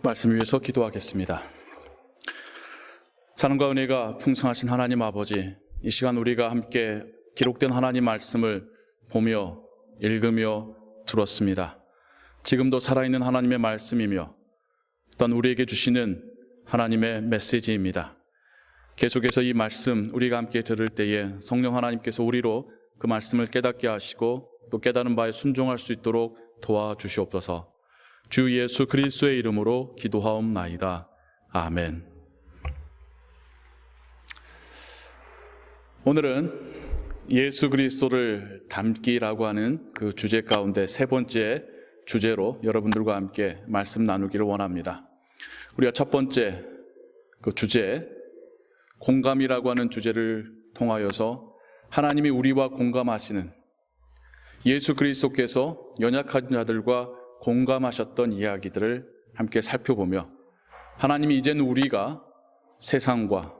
말씀 위해서 기도하겠습니다. 사랑과 은혜가 풍성하신 하나님 아버지, 이 시간 우리가 함께 기록된 하나님 말씀을 보며 읽으며 들었습니다. 지금도 살아있는 하나님의 말씀이며 또한 우리에게 주시는 하나님의 메시지입니다. 계속해서 이 말씀 우리가 함께 들을 때에 성령 하나님께서 우리로 그 말씀을 깨닫게 하시고 또 깨달은 바에 순종할 수 있도록 도와주시옵소서. 주 예수 그리스도의 이름으로 기도하옵나이다. 아멘. 오늘은 예수 그리스도를 닮기라고 하는 그 주제 가운데 세 번째 주제로 여러분들과 함께 말씀 나누기를 원합니다. 우리가 첫 번째 그 주제, 공감이라고 하는 주제를 통하여서 하나님이 우리와 공감하시는, 예수 그리스도께서 연약한 자들과 공감하셨던 이야기들을 함께 살펴보며, 하나님이 이제는 우리가 세상과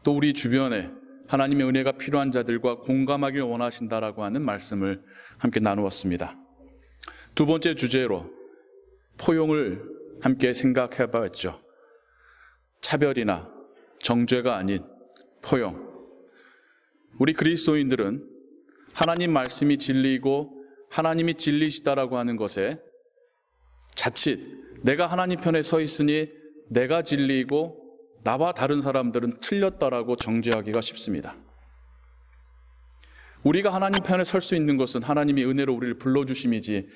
또 우리 주변에 하나님의 은혜가 필요한 자들과 공감하길 원하신다라고 하는 말씀을 함께 나누었습니다. 두 번째 주제로 포용을 함께 생각해 봤죠. 차별이나 정죄가 아닌 포용. 우리 그리스도인들은 하나님 말씀이 진리이고 하나님이 진리시다라고 하는 것에 자칫 내가 하나님 편에 서 있으니 내가 진리이고 나와 다른 사람들은 틀렸다라고 정죄하기가 쉽습니다. 우리가 하나님 편에 설 수 있는 것은 하나님이 은혜로 우리를 불러주심이지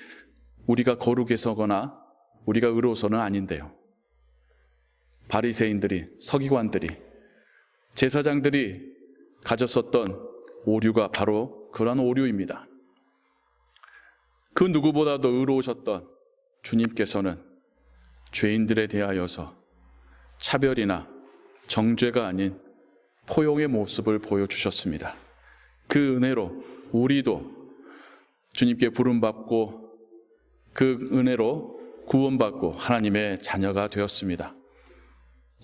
우리가 거룩해서거나 우리가 의로워서는 아닌데요. 바리새인들이, 서기관들이, 제사장들이 가졌었던 오류가 바로 그런 오류입니다. 그 누구보다도 의로우셨던 주님께서는 죄인들에 대하여서 차별이나 정죄가 아닌 포용의 모습을 보여주셨습니다. 그 은혜로 우리도 주님께 부름받고 그 은혜로 구원받고 하나님의 자녀가 되었습니다.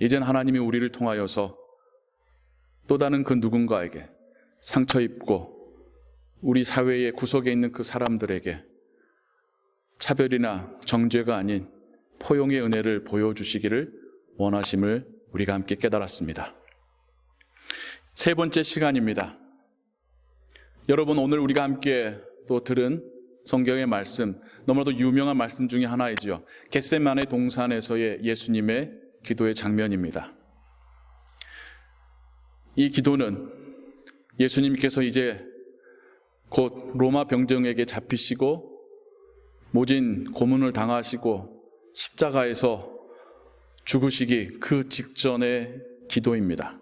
이젠 하나님이 우리를 통하여서 또 다른 그 누군가에게 상처 입고 우리 사회의 구석에 있는 그 사람들에게 차별이나 정죄가 아닌 포용의 은혜를 보여주시기를 원하심을 우리가 함께 깨달았습니다. 세 번째 시간입니다. 여러분, 오늘 우리가 함께 또 들은 성경의 말씀, 너무나도 유명한 말씀 중에 하나이지요. 겟세마네 동산에서의 예수님의 기도의 장면입니다. 이 기도는 예수님께서 이제 곧 로마 병정에게 잡히시고 모진 고문을 당하시고 십자가에서 죽으시기 그 직전의 기도입니다.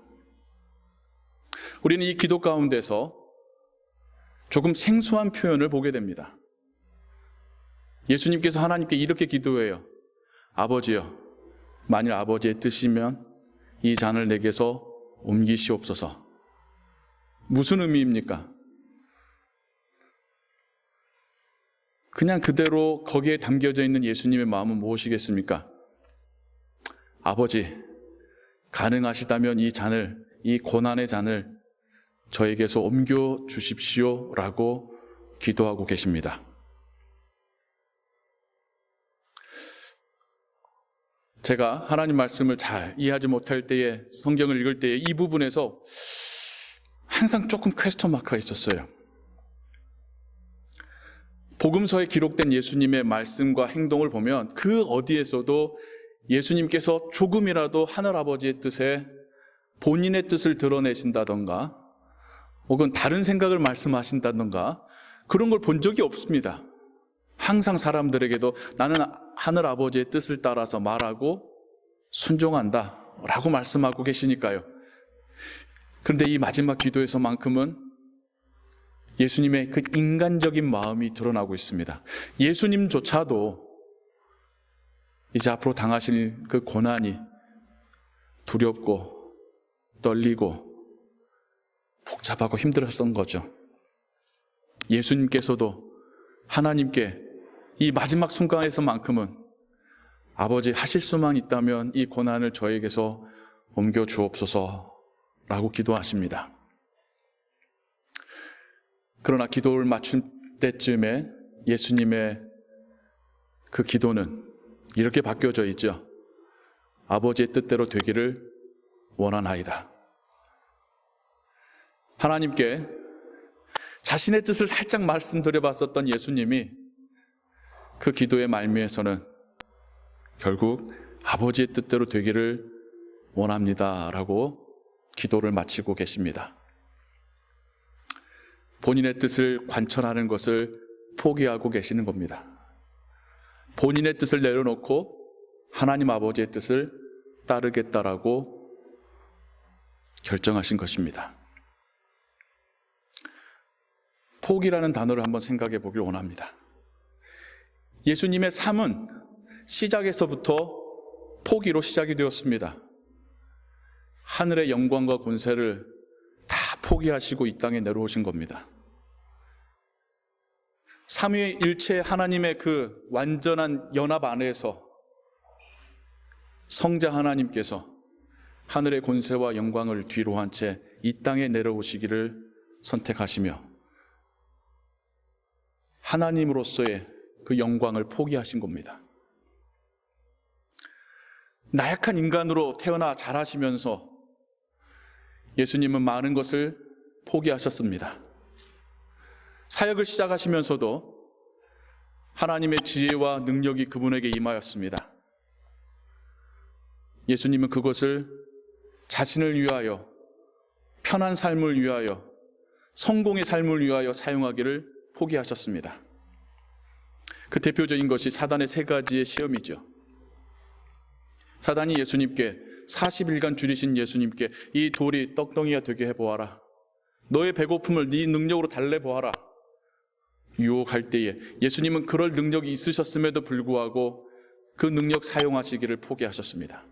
우리는 이 기도 가운데서 조금 생소한 표현을 보게 됩니다. 예수님께서 하나님께 이렇게 기도해요. 아버지여, 만일 아버지의 뜻이면 이 잔을 내게서 옮기시옵소서. 무슨 의미입니까? 그냥 그대로 거기에 담겨져 있는 예수님의 마음은 무엇이겠습니까? 아버지, 가능하시다면 이 잔을, 이 고난의 잔을 저에게서 옮겨 주십시오 라고 기도하고 계십니다. 제가 하나님 말씀을 잘 이해하지 못할 때에, 성경을 읽을 때에 이 부분에서 항상 조금 퀘스천 마크가 있었어요. 복음서에 기록된 예수님의 말씀과 행동을 보면 그 어디에서도 예수님께서 조금이라도 하늘아버지의 뜻에 본인의 뜻을 드러내신다던가 혹은 다른 생각을 말씀하신다던가 그런 걸 본 적이 없습니다. 항상 사람들에게도 나는 하늘아버지의 뜻을 따라서 말하고 순종한다 라고 말씀하고 계시니까요. 그런데 이 마지막 기도에서만큼은 예수님의 그 인간적인 마음이 드러나고 있습니다. 예수님조차도 이제 앞으로 당하실 그 고난이 두렵고 떨리고 복잡하고 힘들었던 거죠. 예수님께서도 하나님께 이 마지막 순간에서만큼은 아버지 하실 수만 있다면 이 고난을 저에게서 옮겨 주옵소서라고 기도하십니다. 그러나 기도를 마칠 때쯤에 예수님의 그 기도는 이렇게 바뀌어져 있죠. 아버지의 뜻대로 되기를 원하나이다. 하나님께 자신의 뜻을 살짝 말씀드려 봤었던 예수님이 그 기도의 말미에서는 결국 아버지의 뜻대로 되기를 원합니다라고 기도를 마치고 계십니다. 본인의 뜻을 관철하는 것을 포기하고 계시는 겁니다. 본인의 뜻을 내려놓고 하나님 아버지의 뜻을 따르겠다라고 결정하신 것입니다. 포기라는 단어를 한번 생각해 보길 원합니다. 예수님의 삶은 시작에서부터 포기로 시작이 되었습니다. 하늘의 영광과 권세를 다 포기하시고 이 땅에 내려오신 겁니다. 삼위일체 하나님의 그 완전한 연합 안에서 성자 하나님께서 하늘의 권세와 영광을 뒤로 한 채 이 땅에 내려오시기를 선택하시며 하나님으로서의 그 영광을 포기하신 겁니다. 나약한 인간으로 태어나 자라시면서 예수님은 많은 것을 포기하셨습니다. 사역을 시작하시면서도 하나님의 지혜와 능력이 그분에게 임하였습니다. 예수님은 그것을 자신을 위하여, 편한 삶을 위하여, 성공의 삶을 위하여 사용하기를 포기하셨습니다. 그 대표적인 것이 사단의 세 가지의 시험이죠. 사단이 예수님께 40일간 줄이신 예수님께 이 돌이 떡덩이가 되게 해보아라. 너의 배고픔을 네 능력으로 달래보아라. 유혹할 때에 예수님은 그럴 능력이 있으셨음에도 불구하고 그 능력 사용하시기를 포기하셨습니다.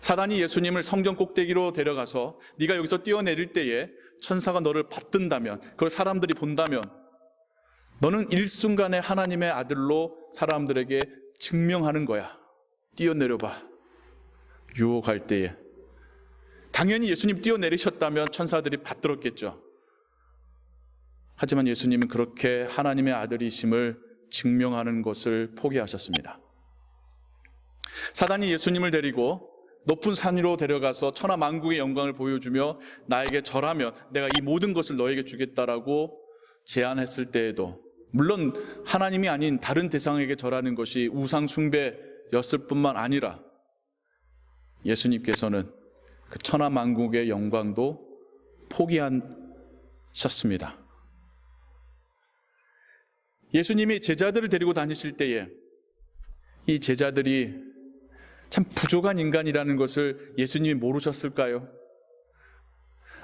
사단이 예수님을 성전 꼭대기로 데려가서 네가 여기서 뛰어내릴 때에 천사가 너를 받든다면, 그걸 사람들이 본다면 너는 일순간에 하나님의 아들로 사람들에게 증명하는 거야. 뛰어내려봐. 유혹할 때에 당연히 예수님 뛰어내리셨다면 천사들이 받들었겠죠. 하지만 예수님은 그렇게 하나님의 아들이심을 증명하는 것을 포기하셨습니다. 사단이 예수님을 데리고 높은 산 위로 데려가서 천하 만국의 영광을 보여주며 나에게 절하면 내가 이 모든 것을 너에게 주겠다라고 제안했을 때에도, 물론 하나님이 아닌 다른 대상에게 절하는 것이 우상 숭배였을 뿐만 아니라 예수님께서는 그 천하 만국의 영광도 포기하셨습니다. 예수님이 제자들을 데리고 다니실 때에 이 제자들이 참 부족한 인간이라는 것을 예수님이 모르셨을까요?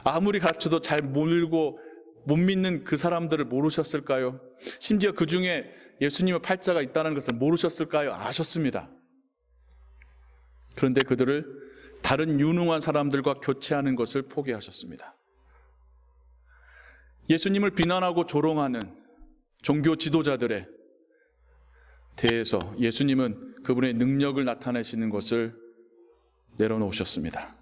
아무리 가르쳐도 잘 모르고 못 믿는 그 사람들을 모르셨을까요? 심지어 그 중에 예수님의 팔자가 있다는 것을 모르셨을까요? 아셨습니다. 그런데 그들을 다른 유능한 사람들과 교체하는 것을 포기하셨습니다. 예수님을 비난하고 조롱하는 종교 지도자들에 대해서 예수님은 그분의 능력을 나타내시는 것을 내려놓으셨습니다.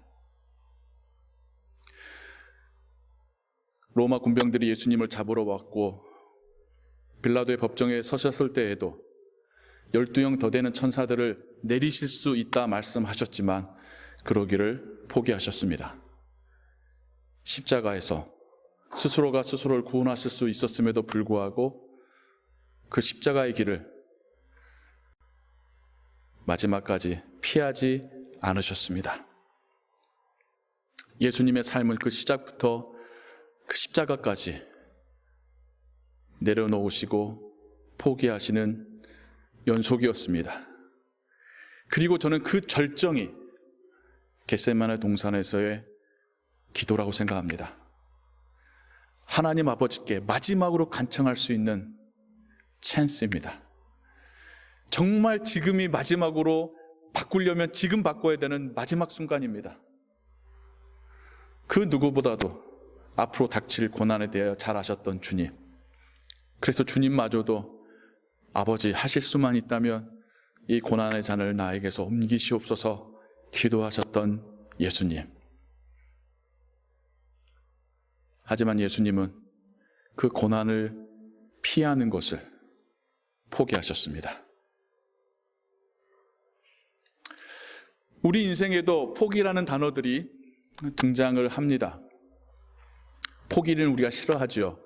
로마 군병들이 예수님을 잡으러 왔고 빌라도의 법정에 서셨을 때에도 12형 더 되는 천사들을 내리실 수 있다 말씀하셨지만 그러기를 포기하셨습니다. 십자가에서 스스로가 스스로를 구원하실 수 있었음에도 불구하고 그 십자가의 길을 마지막까지 피하지 않으셨습니다. 예수님의 삶은 그 시작부터 그 십자가까지 내려놓으시고 포기하시는 연속이었습니다. 그리고 저는 그 절정이 겟세마네 동산에서의 기도라고 생각합니다. 하나님 아버지께 마지막으로 간청할 수 있는 찬스입니다. 정말 지금이 마지막으로 바꾸려면 지금 바꿔야 되는 마지막 순간입니다. 그 누구보다도 앞으로 닥칠 고난에 대하여 잘 아셨던 주님, 그래서 주님마저도 아버지 하실 수만 있다면 이 고난의 잔을 나에게서 옮기시옵소서 기도하셨던 예수님. 하지만 예수님은 그 고난을 피하는 것을 포기하셨습니다. 우리 인생에도 포기라는 단어들이 등장을 합니다. 포기를 우리가 싫어하죠.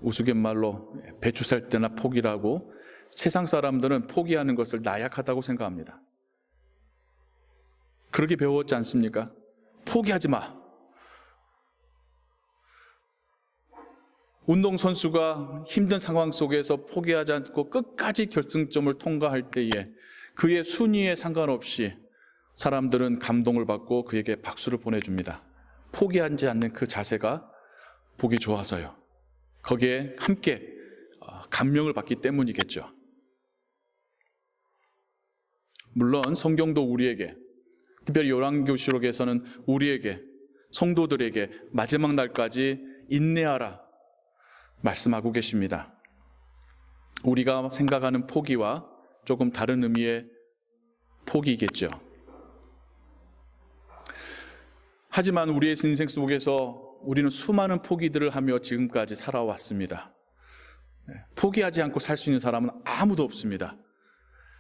우스갯말로 배추 살 때나 포기라고, 세상 사람들은 포기하는 것을 나약하다고 생각합니다. 그렇게 배웠지 않습니까? 포기하지 마. 운동선수가 힘든 상황 속에서 포기하지 않고 끝까지 결승점을 통과할 때에 그의 순위에 상관없이 사람들은 감동을 받고 그에게 박수를 보내줍니다. 포기하지 않는 그 자세가 보기 좋아서요. 거기에 함께 감명을 받기 때문이겠죠. 물론 성경도 우리에게, 특별히 요한계시록에서는 우리에게, 성도들에게 마지막 날까지 인내하라 말씀하고 계십니다. 우리가 생각하는 포기와 조금 다른 의미의 포기이겠죠. 하지만 우리의 인생 속에서 우리는 수많은 포기들을 하며 지금까지 살아왔습니다. 포기하지 않고 살 수 있는 사람은 아무도 없습니다.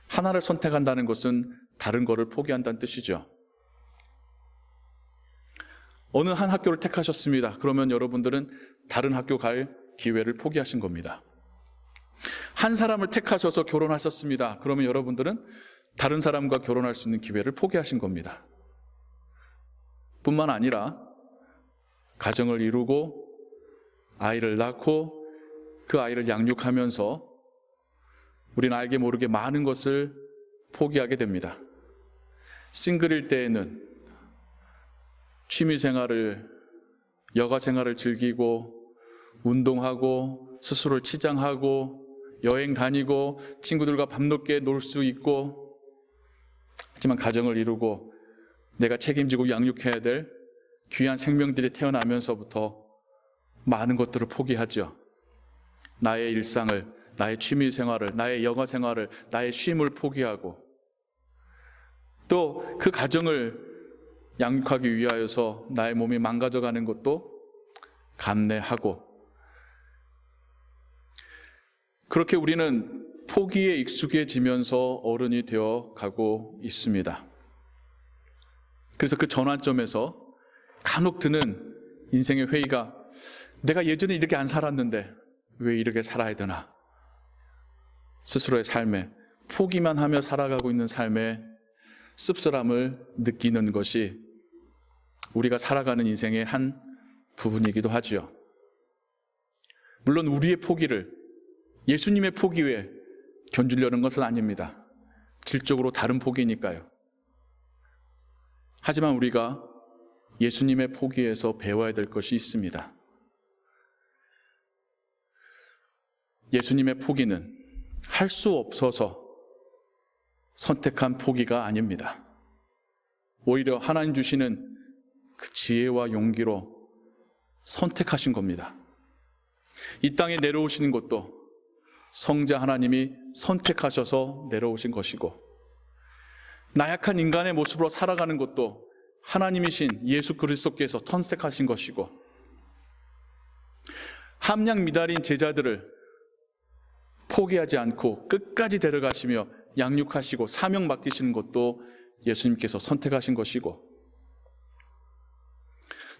하나를 선택한다는 것은 다른 거를 포기한다는 뜻이죠. 어느 한 학교를 택하셨습니다. 그러면 여러분들은 다른 학교 갈 기회를 포기하신 겁니다. 한 사람을 택하셔서 결혼하셨습니다. 그러면 여러분들은 다른 사람과 결혼할 수 있는 기회를 포기하신 겁니다. 뿐만 아니라 가정을 이루고 아이를 낳고 그 아이를 양육하면서 우리는 알게 모르게 많은 것을 포기하게 됩니다. 싱글일 때에는 취미생활을, 여가생활을 즐기고 운동하고 스스로를 치장하고 여행 다니고 친구들과 밤늦게 놀 수 있고, 하지만 가정을 이루고 내가 책임지고 양육해야 될 귀한 생명들이 태어나면서부터 많은 것들을 포기하죠. 나의 일상을, 나의 취미생활을, 나의 여가생활을, 나의 쉼을 포기하고 또 그 가정을 양육하기 위하여서 나의 몸이 망가져가는 것도 감내하고, 그렇게 우리는 포기에 익숙해지면서 어른이 되어 가고 있습니다. 그래서 그 전환점에서 간혹 드는 인생의 회의가, 내가 예전에 이렇게 안 살았는데 왜 이렇게 살아야 되나? 스스로의 삶에, 포기만 하며 살아가고 있는 삶에 씁쓸함을 느끼는 것이 우리가 살아가는 인생의 한 부분이기도 하지요. 물론 우리의 포기를 예수님의 포기 외에 견주려는 것은 아닙니다. 질적으로 다른 포기니까요. 하지만 우리가 예수님의 포기에서 배워야 될 것이 있습니다. 예수님의 포기는 할 수 없어서 선택한 포기가 아닙니다. 오히려 하나님 주시는 그 지혜와 용기로 선택하신 겁니다. 이 땅에 내려오시는 것도 성자 하나님이 선택하셔서 내려오신 것이고, 나약한 인간의 모습으로 살아가는 것도 하나님이신 예수 그리스도께서 선택하신 것이고, 함량 미달인 제자들을 포기하지 않고 끝까지 데려가시며 양육하시고 사명 맡기시는 것도 예수님께서 선택하신 것이고,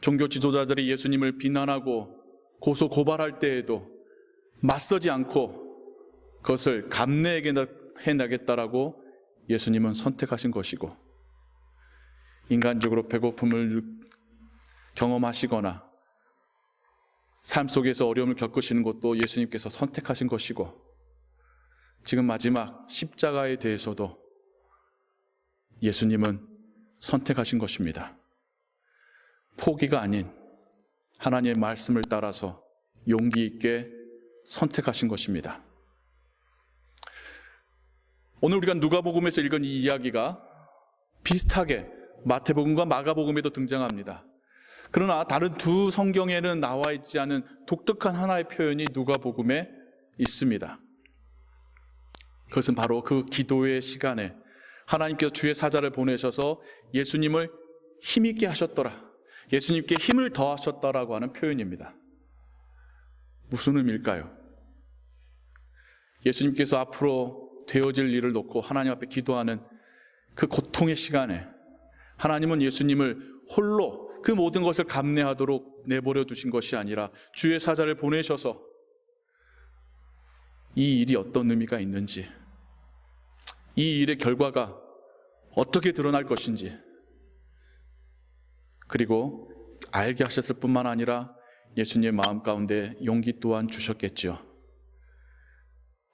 종교 지도자들이 예수님을 비난하고 고소 고발할 때에도 맞서지 않고 그것을 감내해나겠다라고 예수님은 선택하신 것이고, 인간적으로 배고픔을 경험하시거나 삶 속에서 어려움을 겪으시는 것도 예수님께서 선택하신 것이고, 지금 마지막 십자가에 대해서도 예수님은 선택하신 것입니다. 포기가 아닌 하나님의 말씀을 따라서 용기 있게 선택하신 것입니다. 오늘 우리가 누가복음에서 읽은 이 이야기가 비슷하게 마태복음과 마가복음에도 등장합니다. 그러나 다른 두 성경에는 나와 있지 않은 독특한 하나의 표현이 누가복음에 있습니다. 그것은 바로 그 기도의 시간에 하나님께서 주의 사자를 보내셔서 예수님을 힘있게 하셨더라, 예수님께 힘을 더하셨다라고 하는 표현입니다. 무슨 의미일까요? 예수님께서 앞으로 되어질 일을 놓고 하나님 앞에 기도하는 그 고통의 시간에 하나님은 예수님을 홀로 그 모든 것을 감내하도록 내버려 두신 것이 아니라 주의 사자를 보내셔서 이 일이 어떤 의미가 있는지, 이 일의 결과가 어떻게 드러날 것인지, 그리고 알게 하셨을 뿐만 아니라 예수님의 마음 가운데 용기 또한 주셨겠지요.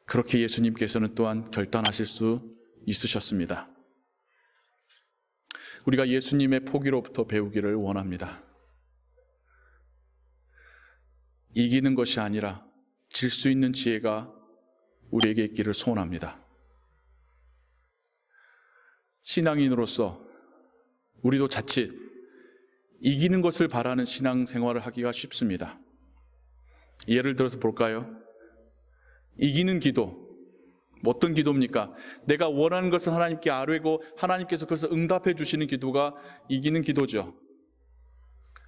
그렇게 예수님께서는 또한 결단하실 수 있으셨습니다. 우리가 예수님의 포기로부터 배우기를 원합니다. 이기는 것이 아니라 질 수 있는 지혜가 우리에게 있기를 소원합니다. 신앙인으로서 우리도 자칫 이기는 것을 바라는 신앙생활을 하기가 쉽습니다. 예를 들어서 볼까요? 이기는 기도. 어떤 기도입니까? 내가 원하는 것을 하나님께 아뢰고 하나님께서 그것을 응답해 주시는 기도가 이기는 기도죠.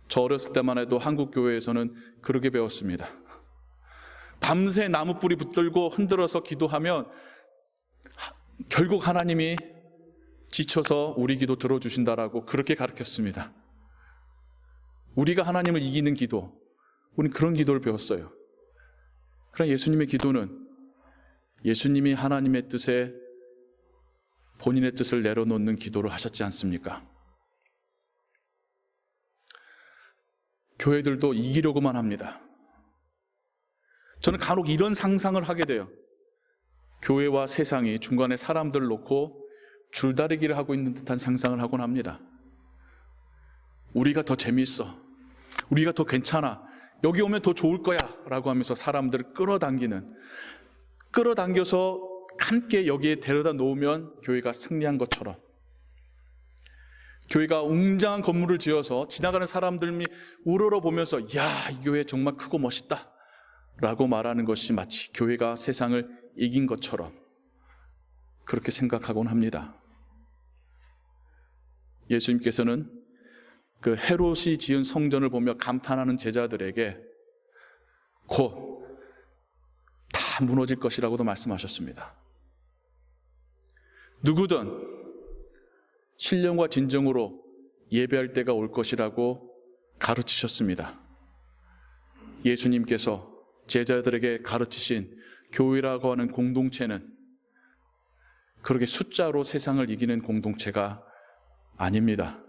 저 어렸을 때만 해도 한국 교회에서는 그렇게 배웠습니다. 밤새 나무뿌리 붙들고 흔들어서 기도하면 결국 하나님이 지쳐서 우리 기도 들어주신다라고 그렇게 가르쳤습니다. 우리가 하나님을 이기는 기도, 우리는 그런 기도를 배웠어요. 그러나 예수님의 기도는 예수님이 하나님의 뜻에 본인의 뜻을 내려놓는 기도를 하셨지 않습니까? 교회들도 이기려고만 합니다. 저는 간혹 이런 상상을 하게 돼요. 교회와 세상이 중간에 사람들을 놓고 줄다리기를 하고 있는 듯한 상상을 하곤 합니다. 우리가 더 재미있어, 우리가 더 괜찮아, 여기 오면 더 좋을 거야 라고 하면서 사람들을 끌어당겨서 함께 여기에 데려다 놓으면 교회가 승리한 것처럼, 교회가 웅장한 건물을 지어서 지나가는 사람들이 우러러보면서 야, 이 교회 정말 크고 멋있다 라고 말하는 것이 마치 교회가 세상을 이긴 것처럼 그렇게 생각하곤 합니다. 예수님께서는 그 헤롯이 지은 성전을 보며 감탄하는 제자들에게 곧 다 무너질 것이라고도 말씀하셨습니다. 누구든 신령과 진정으로 예배할 때가 올 것이라고 가르치셨습니다. 예수님께서 제자들에게 가르치신 교회라고 하는 공동체는 그렇게 숫자로 세상을 이기는 공동체가 아닙니다.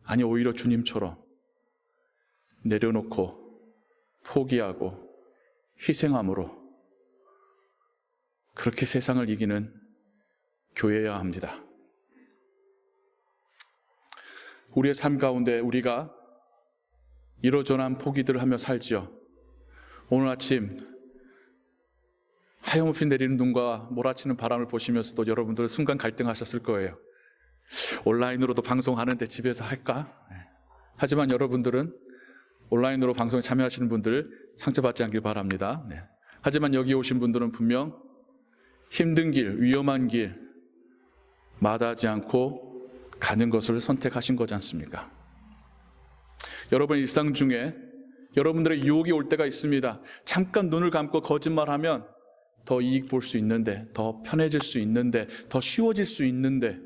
아니, 오히려 주님처럼 내려놓고 포기하고 희생함으로 그렇게 세상을 이기는 교회여야 합니다. 우리의 삶 가운데 우리가 이러저러한 포기들을 하며 살지요. 오늘 아침 하염없이 내리는 눈과 몰아치는 바람을 보시면서도 여러분들은 순간 갈등하셨을 거예요. 온라인으로도 방송하는데 집에서 할까? 하지만 여러분들은 온라인으로 방송에 참여하시는 분들 상처받지 않길 바랍니다. 하지만 여기 오신 분들은 분명 힘든 길, 위험한 길 마다하지 않고 가는 것을 선택하신 거지 않습니까? 여러분 일상 중에 여러분들의 유혹이 올 때가 있습니다. 잠깐 눈을 감고 거짓말하면 더 이익 볼 수 있는데, 더 편해질 수 있는데, 더 쉬워질 수 있는데,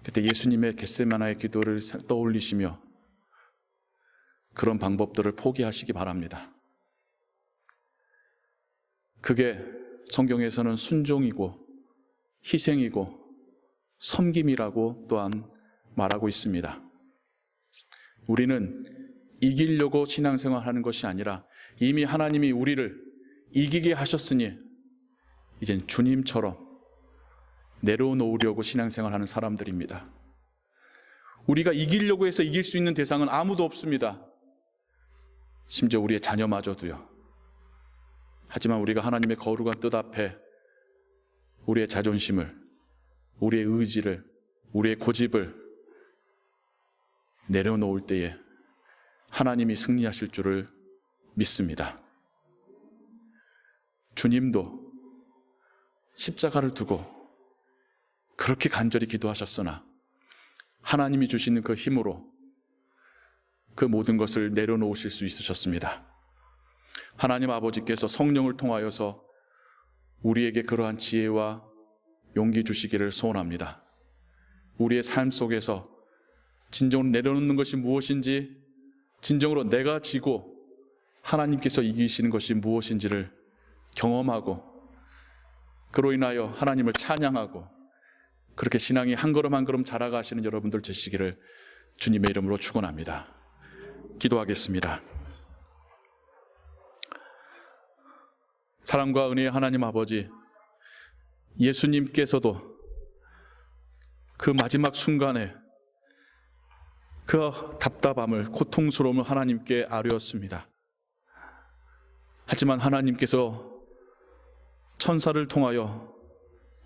그때 예수님의 겟세마나의 기도를 떠올리시며 그런 방법들을 포기하시기 바랍니다. 그게 성경에서는 순종이고 희생이고 섬김이라고 또한 말하고 있습니다. 우리는 이기려고 신앙생활하는 것이 아니라 이미 하나님이 우리를 이기게 하셨으니 이젠 주님처럼 내려놓으려고 신앙생활하는 사람들입니다. 우리가 이기려고 해서 이길 수 있는 대상은 아무도 없습니다. 심지어 우리의 자녀마저도요. 하지만 우리가 하나님의 거룩한 뜻 앞에 우리의 자존심을, 우리의 의지를, 우리의 고집을 내려놓을 때에 하나님이 승리하실 줄을 믿습니다. 주님도 십자가를 두고 그렇게 간절히 기도하셨으나 하나님이 주시는 그 힘으로 그 모든 것을 내려놓으실 수 있으셨습니다. 하나님 아버지께서 성령을 통하여서 우리에게 그러한 지혜와 용기 주시기를 소원합니다. 우리의 삶 속에서 진정으로 내려놓는 것이 무엇인지, 진정으로 내가 지고 하나님께서 이기시는 것이 무엇인지를 경험하고, 그로 인하여 하나님을 찬양하고, 그렇게 신앙이 한 걸음 한 걸음 자라가시는 여러분들 되시기를 주님의 이름으로 축원합니다. 기도하겠습니다. 사랑과 은혜의 하나님 아버지, 예수님께서도 그 마지막 순간에 그 답답함을, 고통스러움을 하나님께 아뢰었습니다. 하지만 하나님께서 천사를 통하여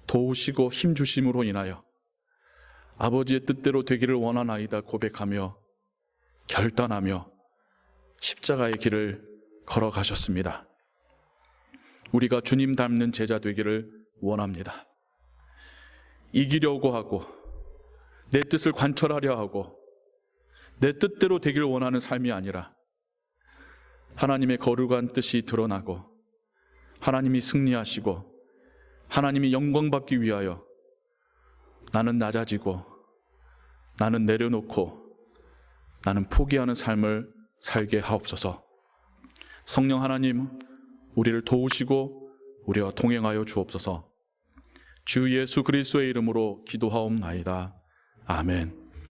도우시고 힘주심으로 인하여 아버지의 뜻대로 되기를 원하나이다 고백하며 결단하며 십자가의 길을 걸어가셨습니다. 우리가 주님 닮는 제자 되기를 원합니다. 이기려고 하고 내 뜻을 관철하려 하고 내 뜻대로 되기를 원하는 삶이 아니라 하나님의 거룩한 뜻이 드러나고 하나님이 승리하시고 하나님이 영광 받기 위하여 나는 낮아지고 나는 내려놓고 나는 포기하는 삶을 살게 하옵소서. 성령 하나님, 우리를 도우시고 우리와 동행하여 주옵소서. 주 예수 그리스도의 이름으로 기도하옵나이다. 아멘.